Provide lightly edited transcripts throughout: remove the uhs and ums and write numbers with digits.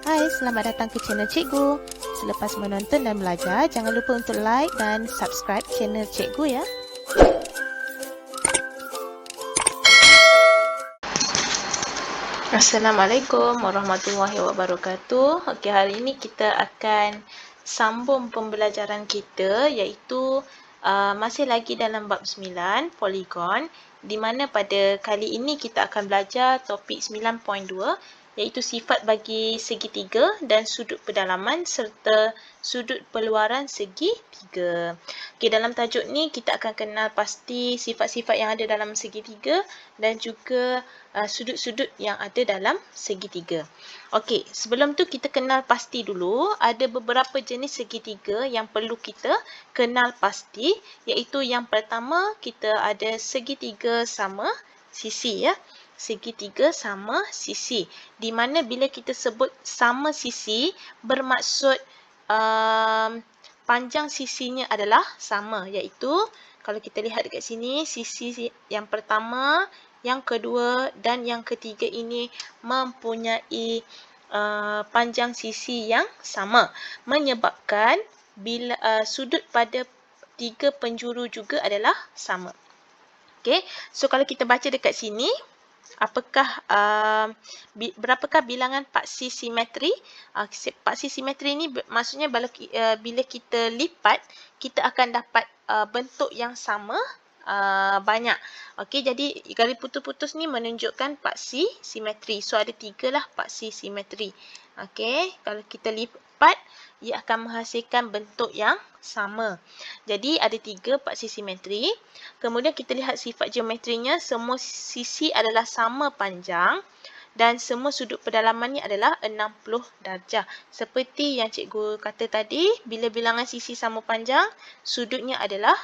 Hai, selamat datang ke channel Cikgu. Selepas menonton dan belajar, jangan lupa untuk like dan subscribe channel Cikgu ya. Assalamualaikum warahmatullahi wabarakatuh. Okey, hari ini kita akan sambung pembelajaran kita iaitu masih lagi dalam bab 9, poligon, di mana pada kali ini kita akan belajar topik 9.2 iaitu sifat bagi segitiga dan sudut pedalaman serta sudut peluaran segitiga. Okey, dalam tajuk ni kita akan kenal pasti sifat-sifat yang ada dalam segitiga dan juga sudut-sudut yang ada dalam segitiga. Okey, sebelum tu kita kenal pasti dulu. Ada beberapa jenis segitiga yang perlu kita kenal pasti, iaitu yang pertama kita ada segitiga sama sisi ya. Segitiga sama sisi. Di mana bila kita sebut sama sisi bermaksud panjang sisinya adalah sama, iaitu kalau kita lihat dekat sini, sisi yang pertama, yang kedua dan yang ketiga ini mempunyai panjang sisi yang sama, menyebabkan bila sudut pada tiga penjuru juga adalah sama. Okey, so kalau kita baca dekat sini, apakah berapakah bilangan paksi simetri? Paksi simetri ni maksudnya bila kita lipat, kita akan dapat bentuk yang sama banyak. Okey, jadi garis putus-putus ni menunjukkan paksi simetri. So ada 3 lah paksi simetri. Okey, kalau kita lipat, ia akan menghasilkan bentuk yang sama. Jadi ada 3 paksi simetri. Kemudian kita lihat sifat geometrinya, semua sisi adalah sama panjang dan semua sudut pedalamannya adalah 60 darjah. Seperti yang cikgu kata tadi, bila bilangan sisi sama panjang, sudutnya adalah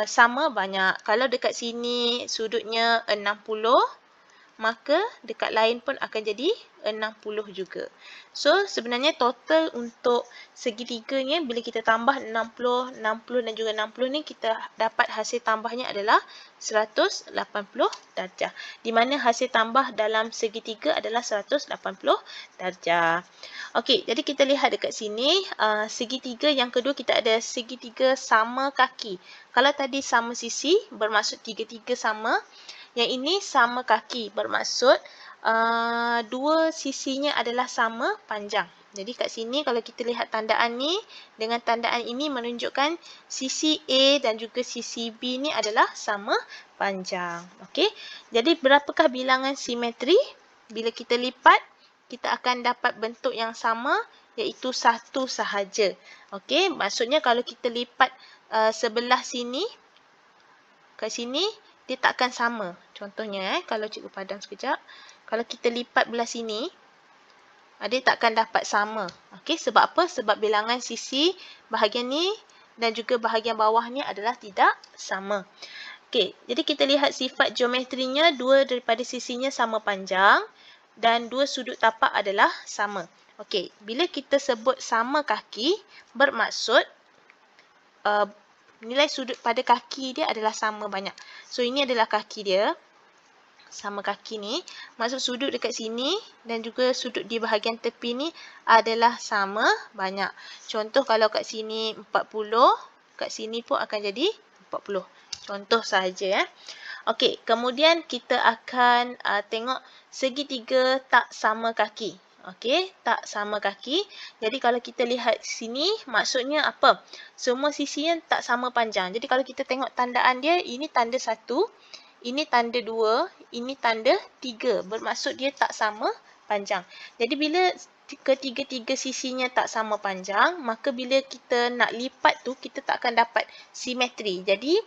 sama banyak. Kalau dekat sini sudutnya 60, maka dekat lain pun akan jadi 60 juga. So, sebenarnya total untuk segitiganya bila kita tambah 60, 60 dan juga 60 ni, kita dapat hasil tambahnya adalah 180 darjah. Di mana hasil tambah dalam segitiga adalah 180 darjah. Okey, jadi kita lihat dekat sini, segitiga yang kedua kita ada segitiga sama kaki. Kalau tadi sama sisi bermaksud tiga-tiga sama, yang ini sama kaki bermaksud dua sisinya adalah sama panjang. Jadi kat sini kalau kita lihat tandaan ni dengan tandaan ini menunjukkan sisi A dan juga sisi B ni adalah sama panjang. Okey. Jadi berapakah bilangan simetri? Bila kita lipat, kita akan dapat bentuk yang sama iaitu 1 sahaja. Okey, maksudnya kalau kita lipat sebelah sini, kat sini dia tak akan sama. Contohnya kalau cikgu padam sekejap, kalau kita lipat belah sini, dia tak akan dapat sama. Okey, sebab apa? Sebab bilangan sisi bahagian ni dan juga bahagian bawah ni adalah tidak sama. Okey, jadi kita lihat sifat geometrinya, dua daripada sisinya sama panjang dan dua sudut tapak adalah sama. Okey, bila kita sebut sama kaki, bermaksud nilai sudut pada kaki dia adalah sama banyak. So, ini adalah kaki dia. Sama kaki ni. Maksud sudut dekat sini dan juga sudut di bahagian tepi ni adalah sama banyak. Contoh kalau kat sini 40, kat sini pun akan jadi 40. Contoh sahaja. Okey, kemudian kita akan tengok segitiga tak sama kaki. Okey, tak sama kaki. Jadi kalau kita lihat sini, maksudnya apa? Semua sisinya tak sama panjang. Jadi kalau kita tengok tandaan dia, ini tanda 1, ini tanda 2, ini tanda 3. Bermaksud dia tak sama panjang. Jadi bila ketiga-tiga sisinya tak sama panjang, maka bila kita nak lipat tu, kita tak akan dapat simetri. Jadi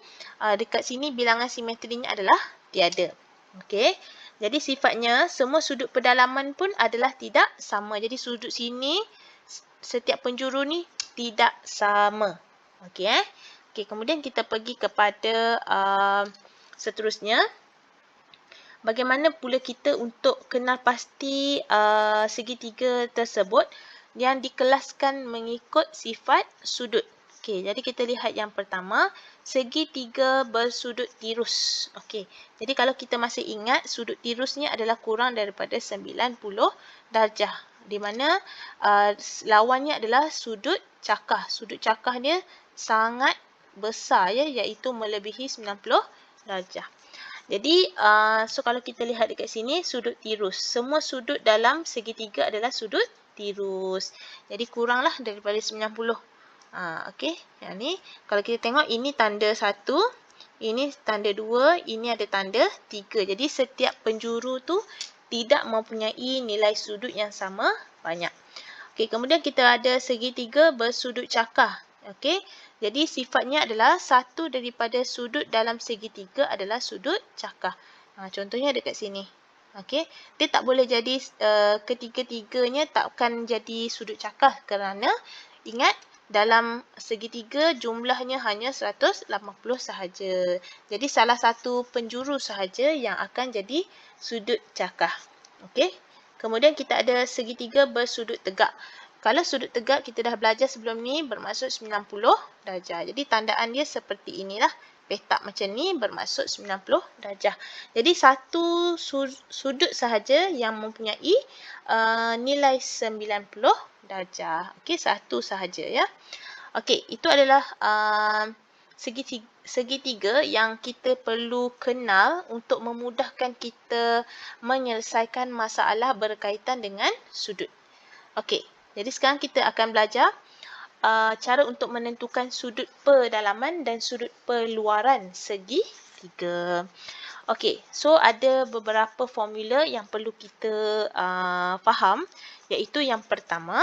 dekat sini bilangan simetrinya adalah tiada. Okey. Jadi sifatnya semua sudut pedalaman pun adalah tidak sama. Jadi sudut sini, setiap penjuru ni tidak sama. Okey. Okey, kemudian kita pergi kepada seterusnya. Bagaimana pula kita untuk kenal pasti segitiga tersebut yang dikelaskan mengikut sifat sudut. Okey, jadi kita lihat yang pertama, segitiga bersudut tirus. Okey, jadi kalau kita masih ingat, sudut tirusnya adalah kurang daripada 90 darjah. Di mana lawannya adalah sudut cakah. Sudut cakah dia sangat besar ya, iaitu melebihi 90 darjah. Jadi, so kalau kita lihat dekat sini, sudut tirus. Semua sudut dalam segitiga adalah sudut tirus. Jadi, kuranglah daripada 90. Okey, yang ni. Kalau kita tengok, ini tanda 1, ini tanda 2, ini ada tanda 3. Jadi, setiap penjuru tu tidak mempunyai nilai sudut yang sama banyak. Okey, kemudian kita ada segitiga bersudut cakah. Okey, jadi sifatnya adalah satu daripada sudut dalam segitiga adalah sudut cakah. Contohnya dekat sini. Okey, dia tak boleh jadi ketiga-tiganya takkan jadi sudut cakah kerana ingat dalam segitiga jumlahnya hanya 180 sahaja. Jadi salah satu penjuru sahaja yang akan jadi sudut cakah. Okey. Kemudian kita ada segitiga bersudut tegak. Kalau sudut tegak kita dah belajar sebelum ni bermaksud 90 darjah. Jadi tandaan dia seperti inilah. Petak macam ni bermaksud 90 darjah. Jadi satu sudut sahaja yang mempunyai nilai 90 darjah. Okey, satu sahaja ya. Okey, itu adalah segitiga yang kita perlu kenal untuk memudahkan kita menyelesaikan masalah berkaitan dengan sudut. Okey, jadi sekarang kita akan belajar cara untuk menentukan sudut pedalaman dan sudut peluaran segitiga. Okey, so ada beberapa formula yang perlu kita faham, iaitu yang pertama,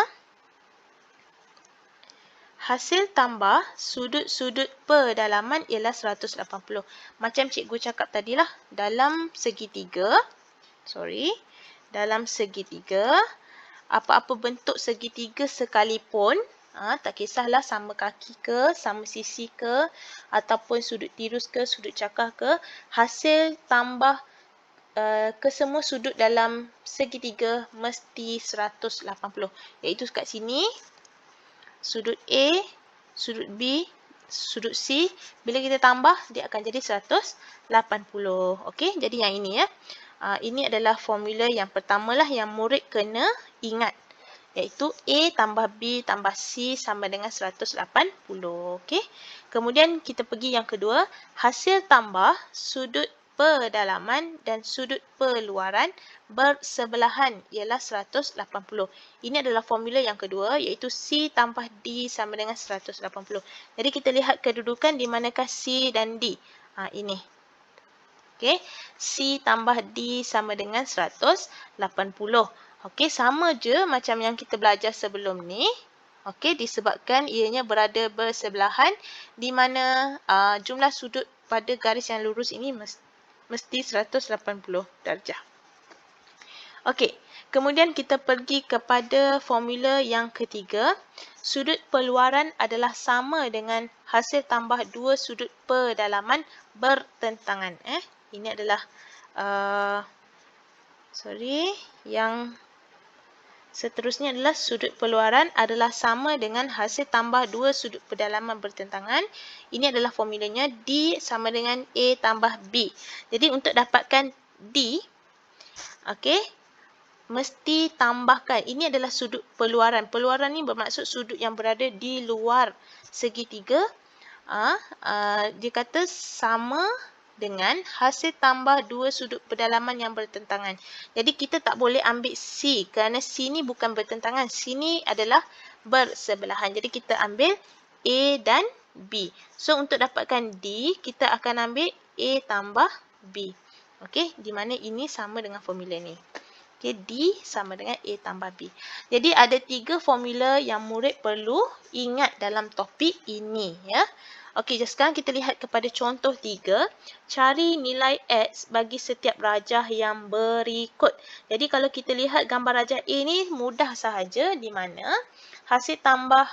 hasil tambah sudut-sudut pedalaman ialah 180. Macam cikgu cakap tadilah, dalam segitiga, apa-apa bentuk segitiga sekalipun, tak kisahlah sama kaki ke, sama sisi ke, ataupun sudut tirus ke, sudut cakah ke, hasil tambah kesemua sudut dalam segitiga mesti 180. Iaitu kat sini, sudut A, sudut B, sudut C, bila kita tambah, dia akan jadi 180. Okey, jadi yang ini ya. Ini adalah formula yang pertamalah yang murid kena ingat. Iaitu A tambah B tambah C sama dengan 180. Okey. Kemudian kita pergi yang kedua. Hasil tambah sudut pedalaman dan sudut peluaran bersebelahan ialah 180. Ini adalah formula yang kedua, iaitu C tambah D sama dengan 180. Jadi kita lihat kedudukan di manakah C dan D. Ini. Okey. C tambah D sama dengan 180. Okey, sama je macam yang kita belajar sebelum ni. Okey, disebabkan ianya berada bersebelahan di mana jumlah sudut pada garis yang lurus ini mesti 180 darjah. Okey, kemudian kita pergi kepada formula yang ketiga. Sudut peluaran adalah sama dengan hasil tambah dua sudut pedalaman bertentangan. Ini adalah yang seterusnya adalah sudut peluaran adalah sama dengan hasil tambah dua sudut pedalaman bertentangan. Ini adalah formulanya D sama dengan A tambah B. Jadi untuk dapatkan D, okey, mesti tambahkan. Ini adalah sudut peluaran. Peluaran ni bermaksud sudut yang berada di luar segitiga. Dia kata sama dengan hasil tambah dua sudut pedalaman yang bertentangan. Jadi kita tak boleh ambil C kerana C ni bukan bertentangan. C ni adalah bersebelahan. Jadi kita ambil A dan B. So untuk dapatkan D, kita akan ambil A tambah B. Okey, di mana ini sama dengan formula ni. Okey, D sama dengan A tambah B. Jadi ada 3 formula yang murid perlu ingat dalam topik ini ya. Okey, sekarang kita lihat kepada contoh 3. Cari nilai X bagi setiap rajah yang berikut. Jadi kalau kita lihat gambar rajah A ni mudah sahaja, di mana hasil tambah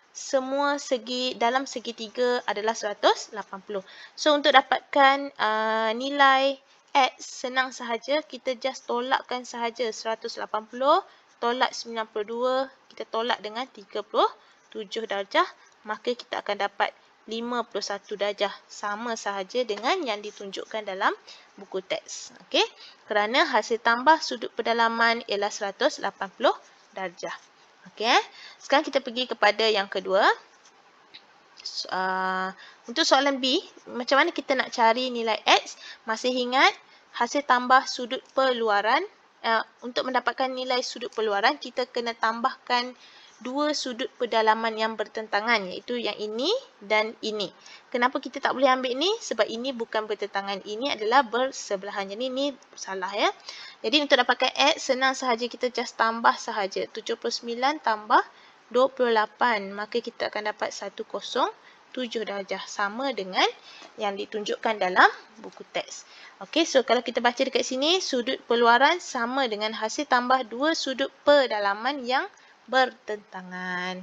semua segi dalam segitiga adalah 180. So untuk dapatkan nilai X, senang sahaja, kita just tolakkan sahaja 180, tolak 92, kita tolak dengan 37 darjah, maka kita akan dapat 51 darjah, sama sahaja dengan yang ditunjukkan dalam buku teks. Okey, kerana hasil tambah sudut pedalaman ialah 180 darjah. Okey. Sekarang kita pergi kepada yang kedua. Untuk soalan B, macam mana kita nak cari nilai X? Masih ingat hasil tambah sudut perluaran. Untuk mendapatkan nilai sudut perluaran, kita kena tambahkan dua sudut pendalaman yang bertentangan, iaitu yang ini dan ini. Kenapa kita tak boleh ambil ni? Sebab ini bukan bertentangan, ini adalah bersebelahan. Jadi ini salah ya. Jadi untuk dapatkan X, senang sahaja kita just tambah sahaja. 79 tambah 28, maka kita akan dapat 107 darjah, sama dengan yang ditunjukkan dalam buku teks. Okey, so kalau kita baca dekat sini, sudut perluaran sama dengan hasil tambah dua sudut pendalaman yang bertentangan.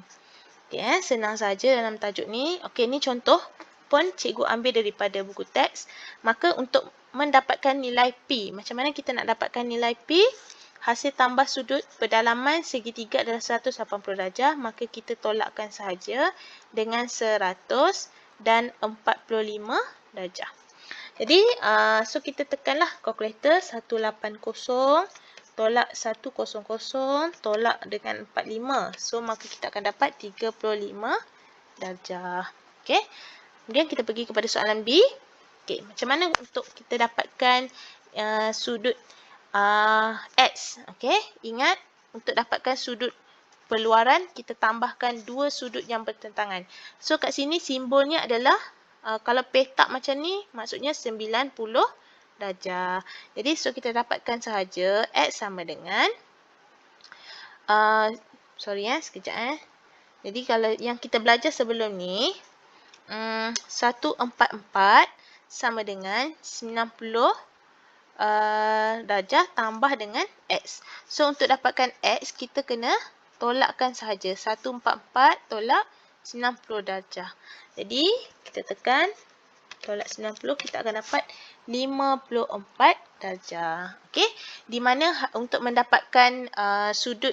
Okey, senang saja dalam tajuk ni. Okey, ni contoh pun cikgu ambil daripada buku teks. Maka untuk mendapatkan nilai P, macam mana kita nak dapatkan nilai P? Hasil tambah sudut pendalaman segitiga adalah 180 darjah, maka kita tolakkan sahaja dengan 100 dan 45 darjah. Jadi, so kita tekanlah kalkulator 180 tolak 100 tolak dengan 45. So, maka kita akan dapat 35 darjah. Okey. Kemudian kita pergi kepada soalan B. Okey, macam mana untuk kita dapatkan sudut X? Okey, ingat untuk dapatkan sudut perluaran kita tambahkan dua sudut yang bertentangan. So kat sini simbolnya adalah kalau petak macam ni maksudnya 90 darjah. Jadi so kita dapatkan sahaja X sama dengan sekejap. Jadi kalau yang kita belajar sebelum ni 144 sama dengan 90 darjah tambah dengan X. So, untuk dapatkan X, kita kena tolakkan sahaja. 144 tolak 90 darjah. Jadi, kita tekan tolak 90, kita akan dapat 54 darjah. Okey, di mana untuk mendapatkan sudut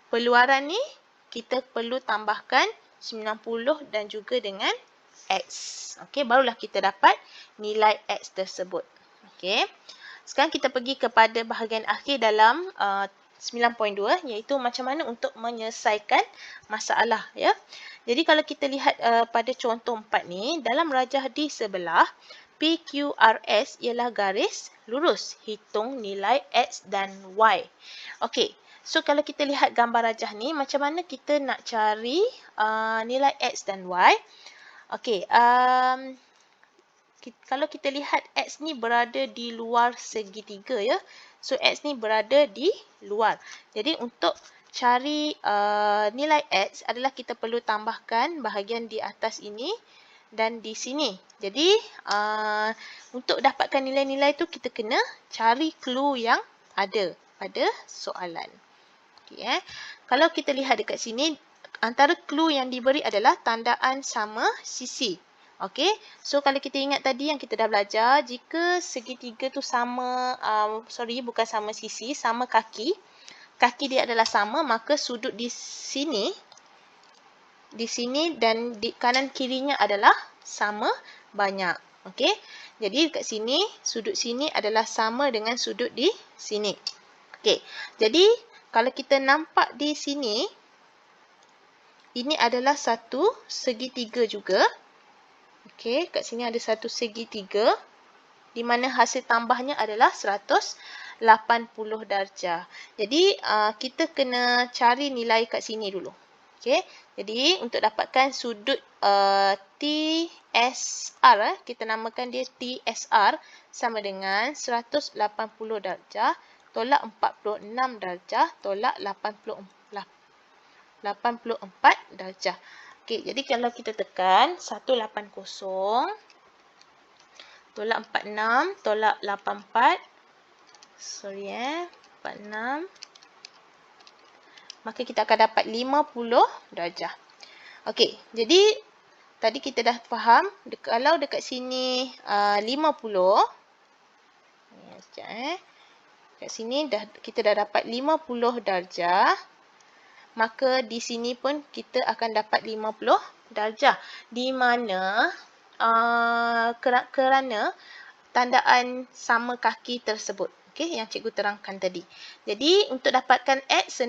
perluaran ni, kita perlu tambahkan 90 dan juga dengan X. Okey, barulah kita dapat nilai X tersebut. Okey. Sekarang kita pergi kepada bahagian akhir dalam 9.2, iaitu macam mana untuk menyelesaikan masalah ya. Jadi kalau kita lihat pada contoh 4 ni, dalam rajah di sebelah PQRS ialah garis lurus. Hitung nilai X dan Y. Okey. So kalau kita lihat gambar rajah ni, macam mana kita nak cari nilai X dan Y? Okey, kalau kita lihat X ni berada di luar segitiga ya. So X ni berada di luar. Jadi untuk cari nilai X adalah kita perlu tambahkan bahagian di atas ini dan di sini. Jadi untuk dapatkan nilai-nilai tu kita kena cari clue yang ada pada soalan. Okay, kalau kita lihat dekat sini, antara clue yang diberi adalah tandaan sama sisi. Okey, so kalau kita ingat tadi yang kita dah belajar, jika segitiga tu sama, bukan sama sisi, sama kaki, kaki dia adalah sama, maka sudut di sini dan di kanan kirinya adalah sama banyak. Okey, jadi dekat sini, sudut sini adalah sama dengan sudut di sini. Okey, jadi kalau kita nampak di sini, ini adalah satu segitiga juga. Okey, kat sini ada satu segitiga di mana hasil tambahnya adalah 180 darjah. Jadi kita kena cari nilai kat sini dulu. Okey, jadi untuk dapatkan sudut TSR, kita namakan dia TSR, sama dengan 180 darjah tolak 46 darjah tolak 84 darjah. Okey, jadi kalau kita tekan 180 tolak 46 tolak 84, 46, maka kita akan dapat 50 darjah. Okey, jadi tadi kita dah faham kalau dekat sini 50, kat sini kita dah dapat 50 darjah. Maka di sini pun kita akan dapat 50 darjah. Di mana kerana tandaan sama kaki tersebut. Okey, yang cikgu terangkan tadi. Jadi untuk dapatkan X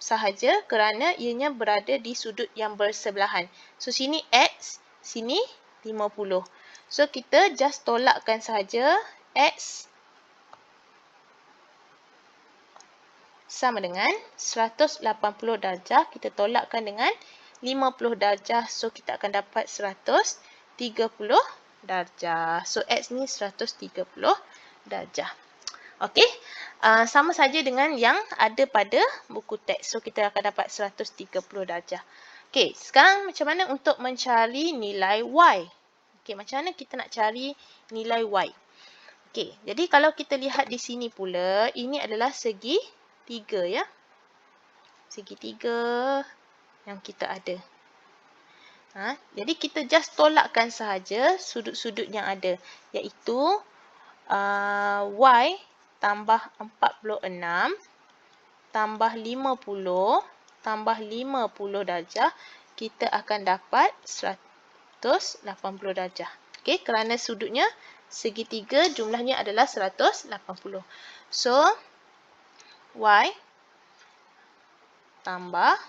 sahaja kerana ianya berada di sudut yang bersebelahan. So, sini X, sini 50. So, kita just tolakkan sahaja X sama dengan 180 darjah. Kita tolakkan dengan 50 darjah. So, kita akan dapat 130 darjah. So, X ni 130 darjah. Okey, sama saja dengan yang ada pada buku teks. So, kita akan dapat 130 darjah. Okey, sekarang macam mana untuk mencari nilai Y? Okey, macam mana kita nak cari nilai Y? Okey, jadi kalau kita lihat di sini pula, ini adalah segi 3 ya. Segi 3 yang kita ada. Jadi kita just tolakkan sahaja sudut-sudut yang ada, iaitu Y tambah 46 tambah 50 tambah 50 darjah, kita akan dapat 180 darjah. Okey, kerana sudutnya segi 3, jumlahnya adalah 180. So, Y tambah,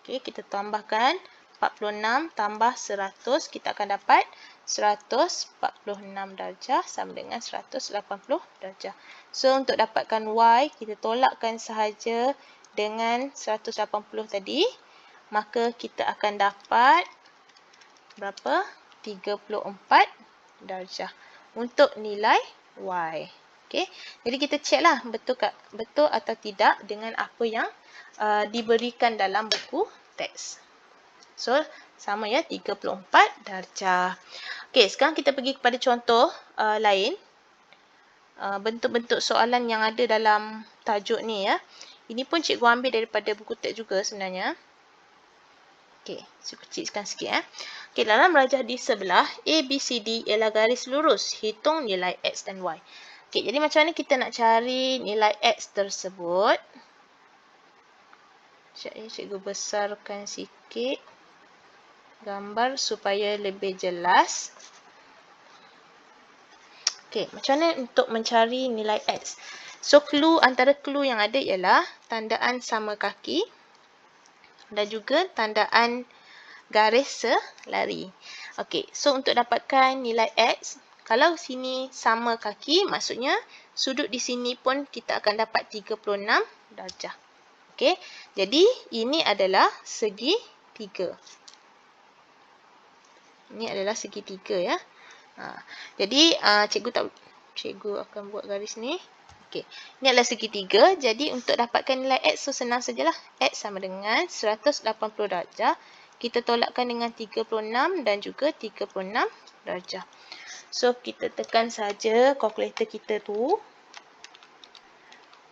okey, kita tambahkan 46 tambah 100, kita akan dapat 146 darjah sama dengan 180 darjah. So, untuk dapatkan Y, kita tolakkan sahaja dengan 180 tadi. Maka, kita akan dapat berapa? 34 darjah untuk nilai Y. Okay. Jadi, kita cek lah betul atau tidak dengan apa yang diberikan dalam buku teks. So, sama ya, 34 darjah. Okey, sekarang kita pergi kepada contoh lain. Bentuk-bentuk soalan yang ada dalam tajuk ni ya. Ini pun cikgu ambil daripada buku teks juga sebenarnya. Okey, saya kecilkan sikit ya. Okey, dalam rajah di sebelah, A, B, C, D ialah garis lurus. Hitung nilai X dan Y. Okey, jadi macam mana kita nak cari nilai X tersebut? Sekejap ya, cikgu besarkan sikit gambar supaya lebih jelas. Okey, macam mana untuk mencari nilai X? So, antara clue yang ada ialah tandaan sama kaki dan juga tandaan garis selari. Okey, so untuk dapatkan nilai X, kalau sini sama kaki, maksudnya sudut di sini pun kita akan dapat 36 darjah. Okey, jadi ini adalah segi 3. Ini adalah segi 3 ya. Jadi cikgu akan buat garis ni. Okey, ini adalah segi 3. Jadi untuk dapatkan nilai X, so senang sajalah. X sama dengan 180 darjah. Kita tolakkan dengan 36 dan juga 36 darjah. So kita tekan saja kalkulator kita tu.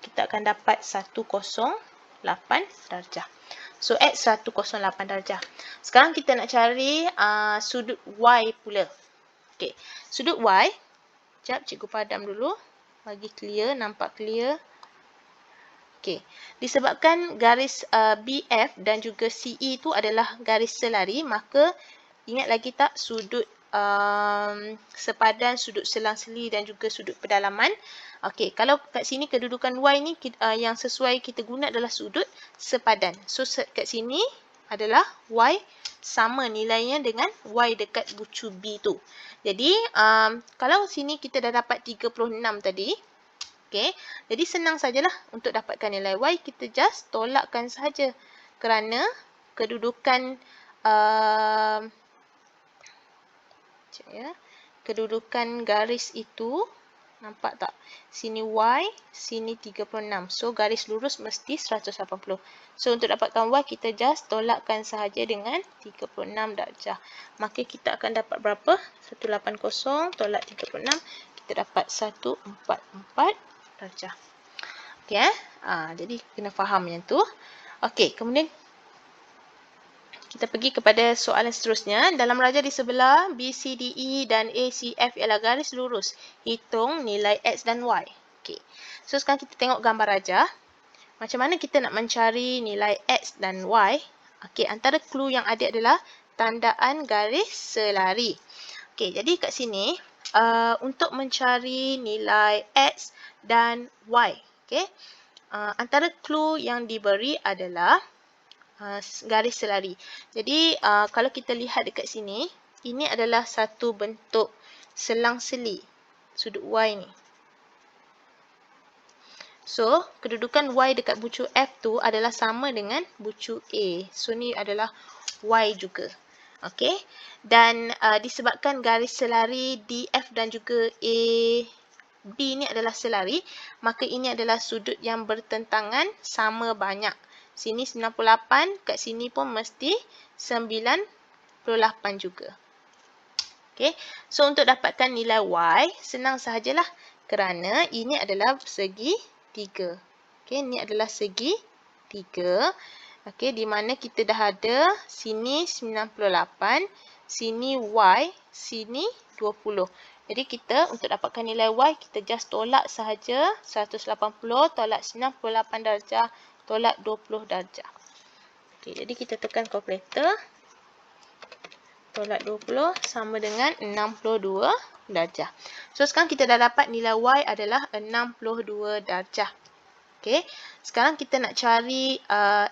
Kita akan dapat 108 darjah. So, X 108 darjah. Sekarang kita nak cari sudut Y pula. Okey, sudut Y. Sekejap, cikgu padam dulu. Bagi clear, nampak clear. Okey, disebabkan garis BF dan juga CE itu adalah garis selari, maka ingat lagi tak sudut sepadan, sudut selang-seli dan juga sudut pedalaman. Okey, kalau kat sini kedudukan Y ni yang sesuai kita guna adalah sudut sepadan. So, kat sini adalah Y sama nilainya dengan Y dekat bucu B tu. Jadi, kalau sini kita dah dapat 36 tadi. Okey, jadi senang sajalah untuk dapatkan nilai Y. Kita just tolakkan sahaja kerana kedudukan kedudukan garis itu, nampak tak? Sini Y, sini 36. So, garis lurus mesti 180. So, untuk dapatkan Y, kita just tolakkan sahaja dengan 36 darjah. Maka kita akan dapat berapa? 180 tolak 36. Kita dapat 144 darjah. Okey jadi kena faham yang tu. Okey, kemudian kita pergi kepada soalan seterusnya. Dalam rajah di sebelah, B, C, D, E dan A, C, F ialah garis lurus. Hitung nilai X dan Y. Okey. So, sekarang kita tengok gambar rajah. Macam mana kita nak mencari nilai X dan Y? Okey, antara clue yang ada adalah tandaan garis selari. Okey, jadi kat sini, untuk mencari nilai X dan Y. Okey. antara clue yang diberi adalah garis selari. Jadi kalau kita lihat dekat sini, ini adalah satu bentuk selang-seli sudut Y ni. So, kedudukan Y dekat bucu F tu adalah sama dengan bucu A. So, ni adalah Y juga. Okey. Dan disebabkan garis selari DF dan juga AB ni adalah selari, maka ini adalah sudut yang bertentangan sama banyak. Sini 98, kat sini pun mesti 98 juga. Okey. So, untuk dapatkan nilai Y, senang sahajalah kerana ini adalah segi 3. Okey, ni adalah segi 3. Okey, di mana kita dah ada sini 98, sini Y, sini 20. Jadi kita untuk dapatkan nilai Y, kita just tolak sahaja 180, tolak 98 darjah, tolak 20 darjah. Okey, jadi kita tekan kalkulator. Tolak 20 sama dengan 62 darjah. So, sekarang kita dah dapat nilai Y adalah 62 darjah. Okey. Sekarang kita nak cari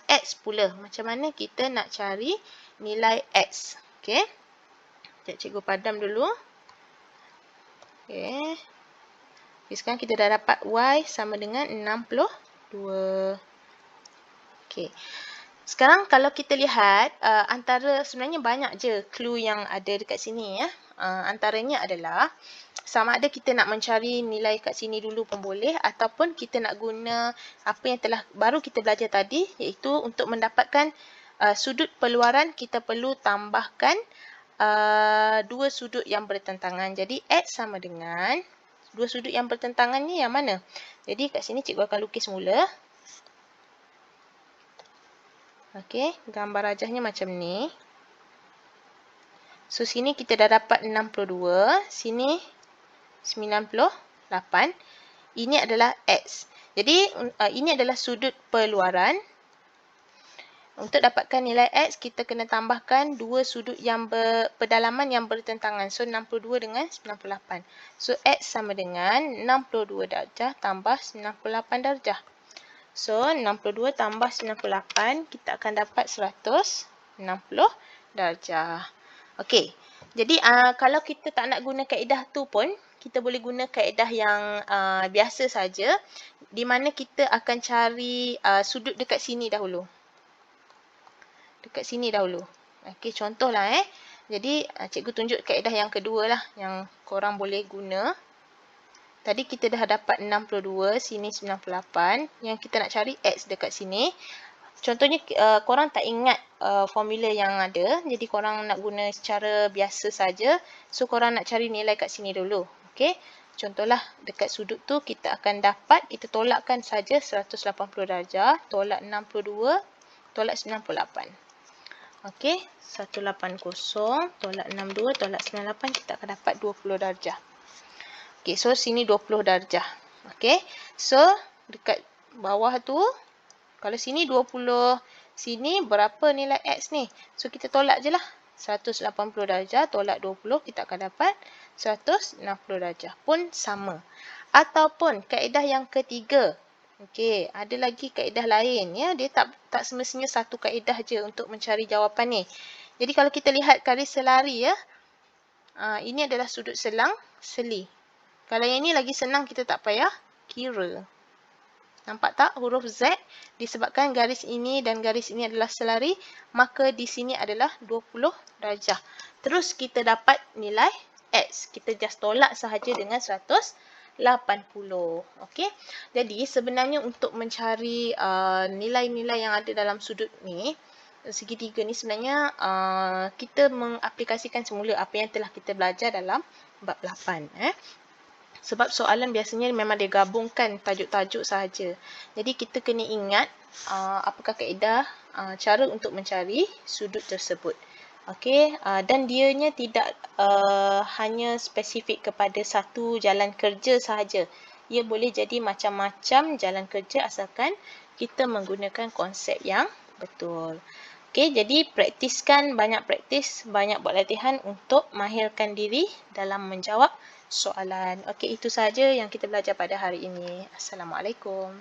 X pula. Macam mana kita nak cari nilai X? Okey. Sekejap cikgu padam dulu. Okey. Sekarang kita dah dapat Y sama dengan 62. Okey. Sekarang kalau kita lihat antara sebenarnya banyak je clue yang ada dekat sini ya. Antaranya adalah sama ada kita nak mencari nilai kat sini dulu pun boleh, ataupun kita nak guna apa yang telah baru kita belajar tadi, iaitu untuk mendapatkan sudut peluaran kita perlu tambahkan dua sudut yang bertentangan. Jadi X sama dengan dua sudut yang bertentangan ni yang mana? Jadi kat sini cikgu akan lukis mula. Okey, gambar rajahnya macam ni. So, sini kita dah dapat 62. Sini 98. Ini adalah X. Jadi, ini adalah sudut peluaran. Untuk dapatkan nilai X, kita kena tambahkan dua sudut yang pedalaman yang bertentangan. So, 62 dengan 98. So, X sama dengan 62 darjah tambah 98 darjah. So, 62 tambah 98, kita akan dapat 160 darjah. Okey. Jadi, kalau kita tak nak guna kaedah tu pun, kita boleh guna kaedah yang biasa saja, di mana kita akan cari sudut dekat sini dahulu. Dekat sini dahulu. Okey, contohlah Jadi, cikgu tunjuk kaedah yang kedua lah, yang korang boleh guna. Tadi kita dah dapat 62, sini 98. Yang kita nak cari X dekat sini. Contohnya, korang tak ingat formula yang ada. Jadi, korang nak guna secara biasa saja. So, korang nak cari nilai kat sini dulu. Okey. Contohlah, dekat sudut tu kita akan dapat, kita tolakkan saja 180 darjah. Tolak 62, tolak 98. Okey. 180, tolak 62, tolak 98. Kita akan dapat 20 darjah. Okay, so sini 20 darjah. Okay, so dekat bawah tu, kalau sini 20, sini berapa nilai X ni? So, kita tolak je lah. 180 darjah, tolak 20, kita akan dapat 160 darjah. Pun sama. Ataupun kaedah yang ketiga. Okay, ada lagi kaedah lain. Ya, dia tak semestinya satu kaedah je untuk mencari jawapan ni. Jadi, kalau kita lihat garis selari ya, ini adalah sudut selang-seli. Kalau yang ini lagi senang, kita tak payah kira. Nampak tak huruf Z? Disebabkan garis ini dan garis ini adalah selari, maka di sini adalah 20 darjah. Terus kita dapat nilai X. Kita just tolak sahaja dengan 180. Okey. Jadi sebenarnya untuk mencari nilai-nilai yang ada dalam sudut ni, segitiga ni sebenarnya kita mengaplikasikan semula apa yang telah kita belajar dalam bab 8. Sebab soalan biasanya memang dia gabungkan tajuk-tajuk sahaja. Jadi kita kena ingat apakah kaedah cara untuk mencari sudut tersebut. Okey, dan dianya tidak hanya spesifik kepada satu jalan kerja sahaja. Ia boleh jadi macam-macam jalan kerja asalkan kita menggunakan konsep yang betul. Okey, jadi praktiskan, banyak praktis, banyak buat latihan untuk mahirkan diri dalam menjawab soalan. Okey, itu sahaja yang kita belajar pada hari ini. Assalamualaikum.